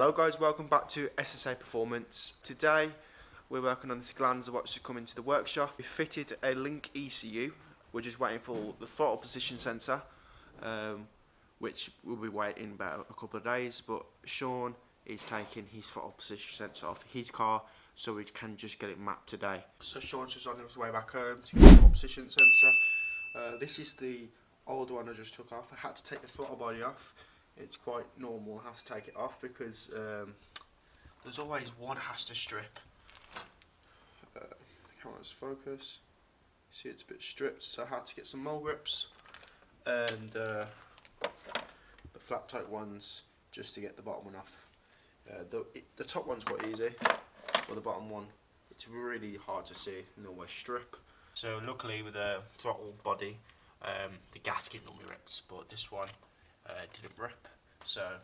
Hello guys, welcome back to SSA Performance. Today we're working on this Glanza watch to come into the workshop. We fitted a link ECU. We're just waiting for the throttle position sensor, which we'll be waiting about a couple of days, but Sean is taking his throttle position sensor off his car so we can just get it mapped today. So Sean's just on his way back home to get the throttle position sensor. This is the old one I just took off. I had to take the throttle body off. It's quite normal, I have to take it off because there's always one has to strip. Camera's focus. See, it's a bit stripped, so I had to get some mole grips and the flat type ones just to get the bottom one off. The top one's quite easy, but the bottom one, it's really hard to see and always strip. So luckily with the throttle body, the gasket normally rips, but this one didn't rip, so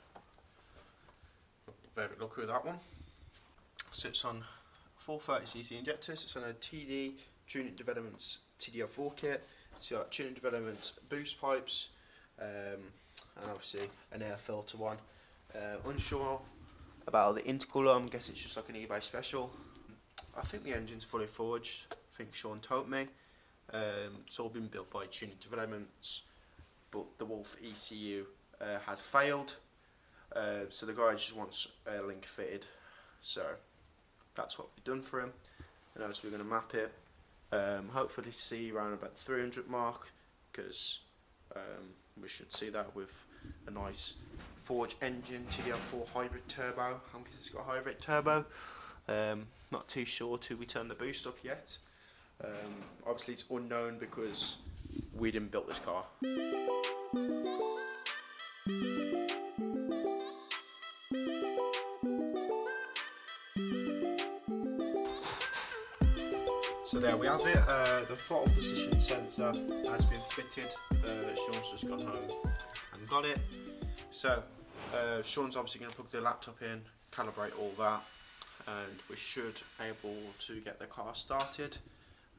very lucky with that one. Sits on 430cc injectors. It's on a TD Tuning Developments TDL4 kit. It's got Tuning Developments boost pipes and obviously an air filter one. Unsure about the intercooler. I guess it's just like an eBay special. I think the engine's fully forged. I think Sean told me. It's all been built by Tuning Developments, but the Wolf ECU has failed, so the guy just wants a link fitted, so that's what we've done for him. And obviously we're going to map it, hopefully see around about the 300 mark, because we should see that with a nice forged engine, TDL4 hybrid turbo. I guess it's got a hybrid turbo. Not too sure till we turn the boost up yet. Obviously it's unknown because we didn't build this car. So there we have it, the throttle position sensor has been fitted. Sean's just gone home and got it. So Sean's obviously going to plug the laptop in, calibrate all that, and we should be able to get the car started,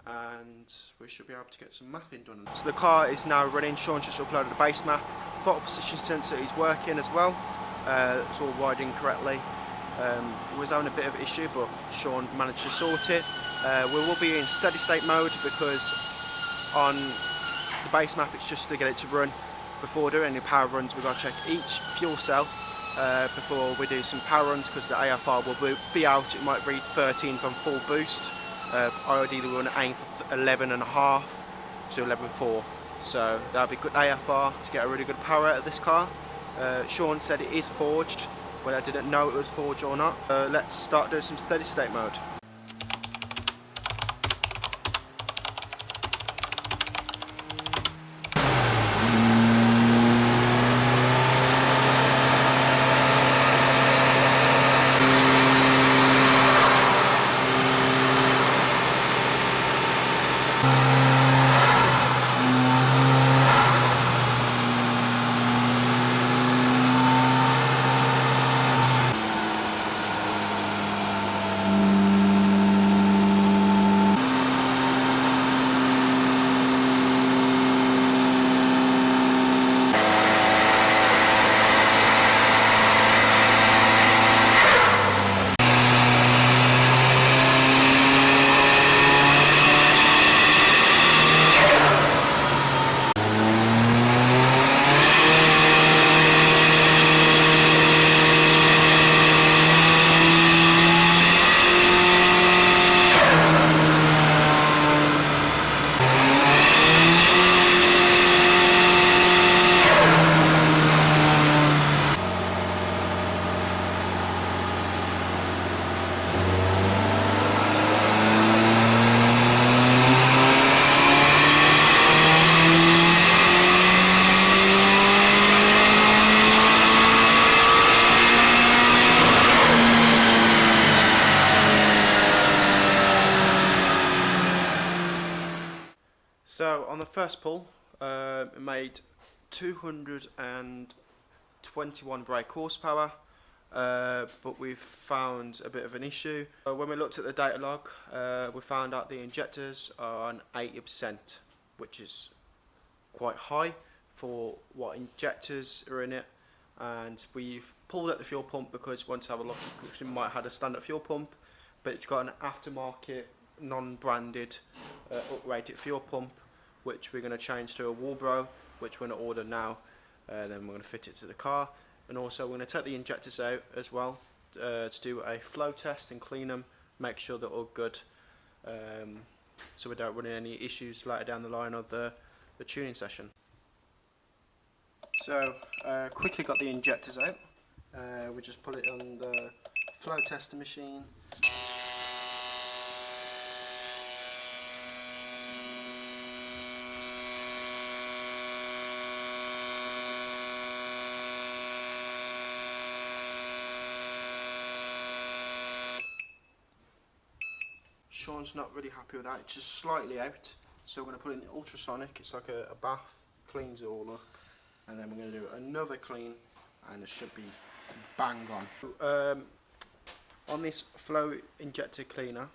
and we should be able to get some mapping done. So the car is now running. Sean just uploaded the base map. Throttle position sensor is working as well. It's all wiring correctly. It was having a bit of an issue, but Sean managed to sort it. We will be in steady state mode because on the base map it's just to get it to run. Before doing any power runs, we've got to check each fuel cell before we do some power runs, because the AFR will be out. It might read 13s on full boost. Ideally we want to aim for 11.5 to 11.4, so that'll be good AFR to get a really good power out of this car. Sean said it is forged, but I didn't know it was forged or not. Let's start doing some steady state mode. So on the first pull, it made 221 brake horsepower, but we've found a bit of an issue. When we looked at the data log, we found out the injectors are on 80%, which is quite high for what injectors are in it. and we've pulled at the fuel pump because we want to have a look, because we might have had a standard fuel pump, but it's got an aftermarket, non-branded, uprated fuel pump, which we're going to change to a Walbro, which we're going to order now. Then we're going to fit it to the car, and also we're going to take the injectors out as well to do a flow test and clean them, make sure they're all good, so we don't run into any issues later down the line of the tuning session. So quickly got the injectors out. We just put it on the flow tester machine. Sean's not really happy with that, it's just slightly out, so we're going to put it in the ultrasonic. It's like a bath, cleans it all up, and then we're going to do another clean, and it should be bang on. On this flow injector cleaner,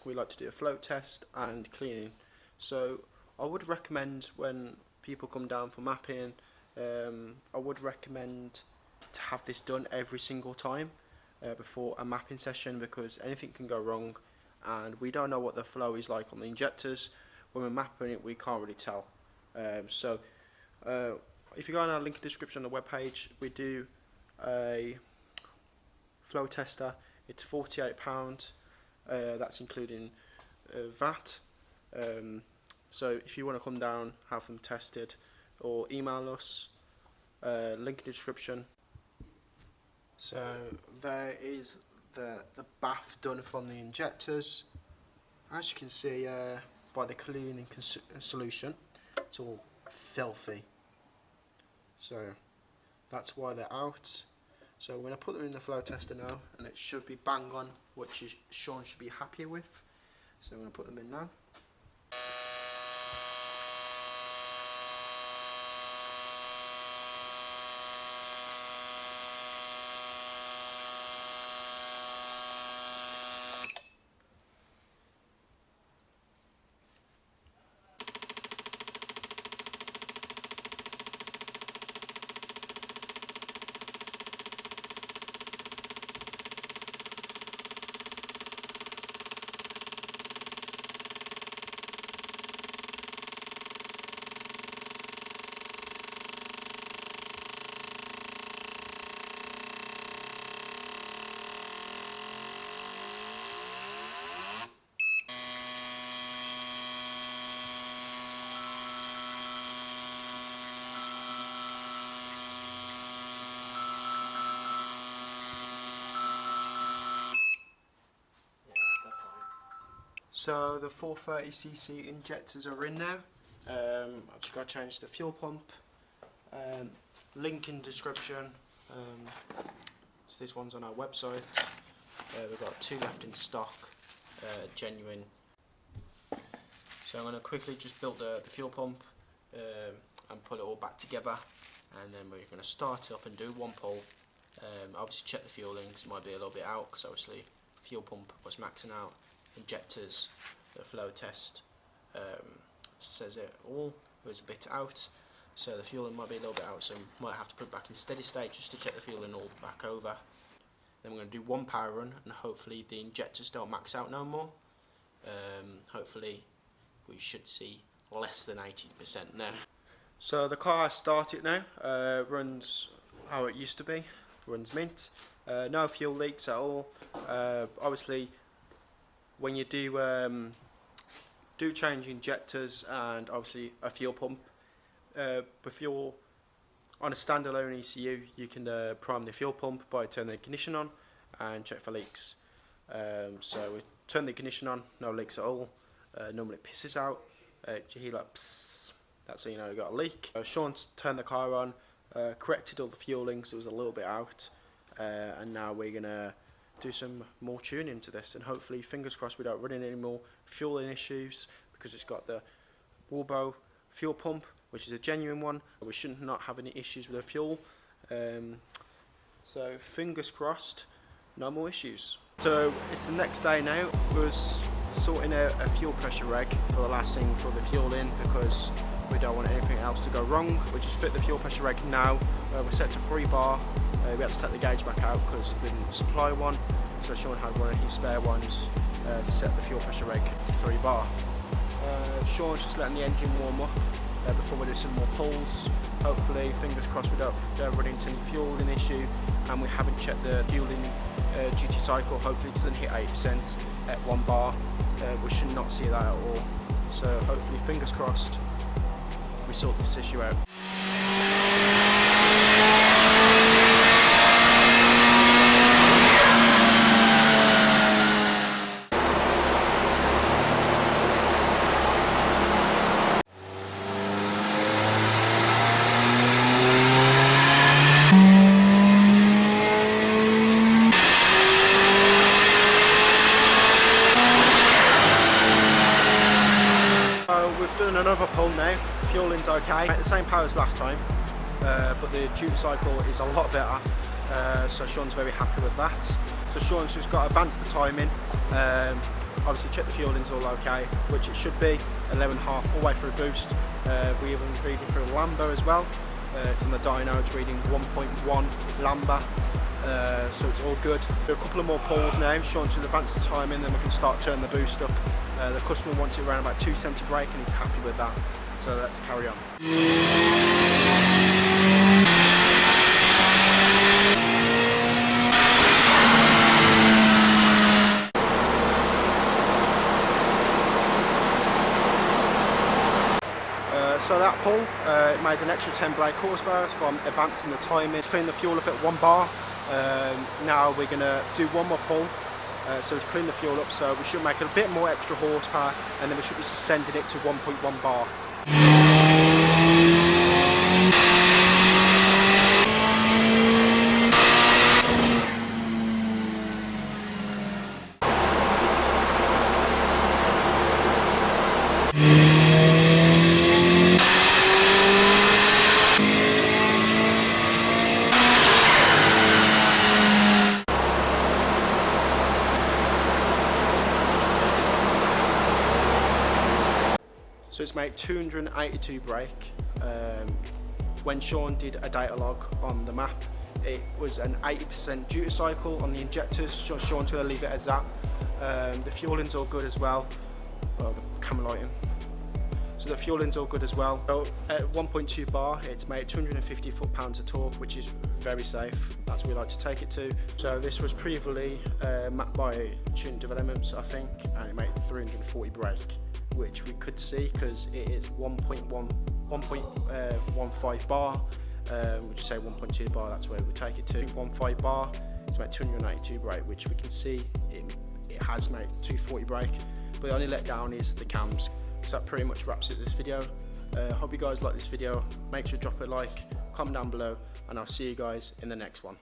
we like to do a flow test and cleaning, so I would recommend when people come down for mapping, I would recommend to have this done every single time before a mapping session, because anything can go wrong, and we don't know what the flow is like on the injectors. When we're mapping it, we can't really tell. So if you go on our link in the description on the webpage, we do a flow tester. It's £48. That's including VAT. So if you want to come down, have them tested, or email us, link in the description. So there is the bath done from the injectors. As you can see by the cleaning solution, it's all filthy. So that's why they're out. So we're going to put them in the flow tester now, and it should be bang on, which Sean should be happy with. So I'm going to put them in now. So the 430cc injectors are in now. I've just got to change the fuel pump. Link in description. So this one's on our website. We've got 2 left in stock, genuine. So I'm going to quickly just build the fuel pump and put it all back together, and then we're going to start it up and do one pull. Obviously check the fuelings, it might be a little bit out because obviously fuel pump was maxing out. Injectors, the flow test says it all was a bit out, so the fueling might be a little bit out, so we might have to put it back in steady state just to check the fueling all back over. Then we're going to do one power run, and hopefully the injectors don't max out no more. Hopefully we should see less than 80% now. So the car has started now, runs how it used to be, runs mint, no fuel leaks at all. Obviously when you do change injectors and obviously a fuel pump, if you're on a standalone ECU, you can prime the fuel pump by turning the ignition on and check for leaks. So we turn the ignition on, no leaks at all. Normally it pisses out, you hear like psst, that's how you know you got a leak. Sean's turned the car on, corrected all the fuelings, it was a little bit out, and now we're going to do some more tuning to this, and hopefully, fingers crossed, we don't run into any more fueling issues, because it's got the Walbro fuel pump, which is a genuine one. We shouldn't not have any issues with the fuel. So fingers crossed, no more issues. So it's the next day now. We was sorting out a fuel pressure reg for the last thing for the fuel in, because We don't want anything else to go wrong. We just fit the fuel pressure reg now. We're set to 3 bar. We had to take the gauge back out because they didn't supply one. So Sean had one of his spare ones to set the fuel pressure reg 3 bar. Sean's just letting the engine warm up before we do some more pulls. Hopefully, fingers crossed, we don't run into any fueling issue, and we haven't checked the fueling duty cycle. Hopefully it doesn't hit 8% at 1 bar. We should not see that at all. So hopefully, fingers crossed, we sort this issue out. We've done another pull now. Fueling's okay, the same power as last time, but the duty cycle is a lot better. So Sean's very happy with that. So Sean's just got to advance the timing. Obviously check the fueling's all okay, which it should be. 11.5 all the way through boost. We even reading through LAMBDA as well. It's on the dyno, it's reading 1.1 LAMBDA. So it's all good. Do a couple of more pulls now. Sean should advance the timing, then we can start turning the boost up. The customer wants it around about 270 brake and he's happy with that. So let's carry on. So that pull, it made an extra 10 brake horsepower from advancing the timing. It's cleaned the fuel up at 1 bar. Now we're going to do one more pull. So it's cleaned the fuel up, so we should make a bit more extra horsepower, and then we should be sending it to 1.1 bar. So it's made 282 brake. When Sean did a data log on the map, it was an 80% duty cycle on the injectors. So Sean's going to leave it as that. The fueling's all good as well. Well, the camera lighting. So the fueling's all good as well. So at 1.2 bar, it's made 250 foot-pounds of torque, which is very safe. That's where we like to take it to. So this was previously mapped by Tune Developments, I think, and it made 340 brake, which we could see because it is 1.15 bar. We just say 1.2 bar, that's where we take it to. 1.5 bar, it's made 282 brake, which we can see it has made 240 brake. But the only letdown is the cams. So that pretty much wraps it this video. Hope you guys like this video. Make sure to drop a like, comment down below, and I'll see you guys in the next one.